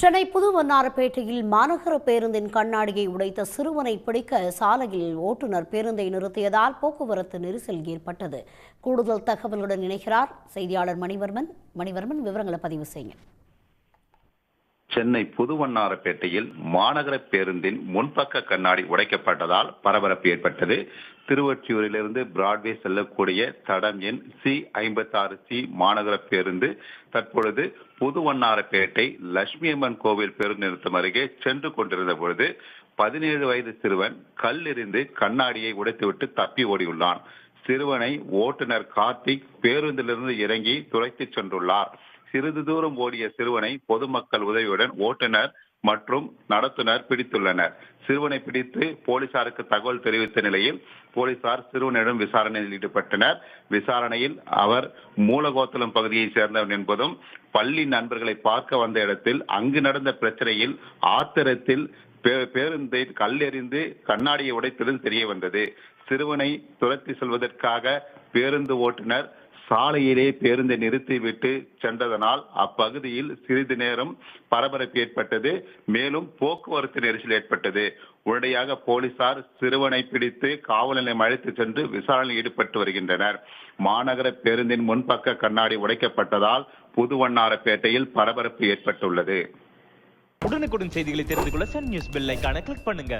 சென்னை புதுவண்ணாரப்பேட்டையில் மாநகர பேருந்தின் கண்ணாடியை உடைத்த சிறுவனை பிடிக்க சாலையில் ஓட்டுநர் பேருந்தை நிறுத்தியதால் போக்குவரத்து நெரிசல் ஏற்பட்டது. கூடுதல் தகவலுடன் இணைகிறார் செய்தியாளர் மணிவர்மன். விவரங்களை பதிவு செய்யுங்க. சென்னை புதுவண்ணாரப்பேட்டையில் மாநகர பேருந்தின் முன்பக்க கண்ணாடி உடைக்கப்பட்டதால் பரபரப்பு ஏற்பட்டது. திருவொற்றியூரிலிருந்து பிராட்வே செல்லக்கூடிய தடம் எண் C56C மாநகர பேருந்து தற்பொழுது புதுவண்ணாரப்பேட்டை லட்சுமியம்மன் கோவில் பேருந்து நிறுத்தம் அருகே சென்று கொண்டிருந்த பொழுது 17 வயது சிறுவன் கல்லெறிந்து கண்ணாடியை உடைத்துவிட்டு தப்பி ஓடியுள்ளான். சிறுவனை ஓட்டுநர் கார்த்திக் பேருந்திலிருந்து இறங்கி துரைத்து சென்றுள்ளார். சிறிது தூரம் ஓடிய சிறுவனை பொதுமக்கள் உதவியுடன் ஓட்டுநர் மற்றும் நடத்துனர் பிடித்துள்ளனர். சிறுவனை பிடித்து போலீசாருக்கு தகவல் தெரிவித்த நிலையில் போலீசார் சிறுவனிடம் விசாரணையில் ஈடுபட்டனர். விசாரணையில் அவர் மூலகோத்தலம் பகுதியை சேர்ந்தவன் என்பதும் பள்ளி நண்பர்களை பார்க்க வந்த இடத்தில் அங்கு நடந்த பிரச்சனையில் ஆத்திரத்தில் பேருந்தை கல்லெறிந்து கண்ணாடியை உடைத்தது தெரிய வந்தது. சிறுவனை துரத்தி செல்வதற்காக பேருந்து ஓட்டுநர் சாலையிலே பேருந்தை நிறுத்திவிட்டு சென்றதனால் அப்பகுதியில் சிறிது நேரம் பரபரப்பு ஏற்பட்டது. மேலும் போக்குவரத்து நெரிசல் ஏற்பட்டது. உடனடியாக போலீசார் சிறுவனை பிடித்து காவல் நிலையம் அழைத்து சென்று விசாரணையில் ஈடுபட்டு வருகின்றனர். மாநகர பேருந்தின் முன்பக்க கண்ணாடி உடைக்கப்பட்டதால் புதுவண்ணாரப்பேட்டையில் பரபரப்பு ஏற்பட்டுள்ளது. உடனுக்குடன் செய்திகளை தெரிந்து கொள்ள சன் நியூஸ் பெல் ஐகானை கிளிக் பண்ணுங்க.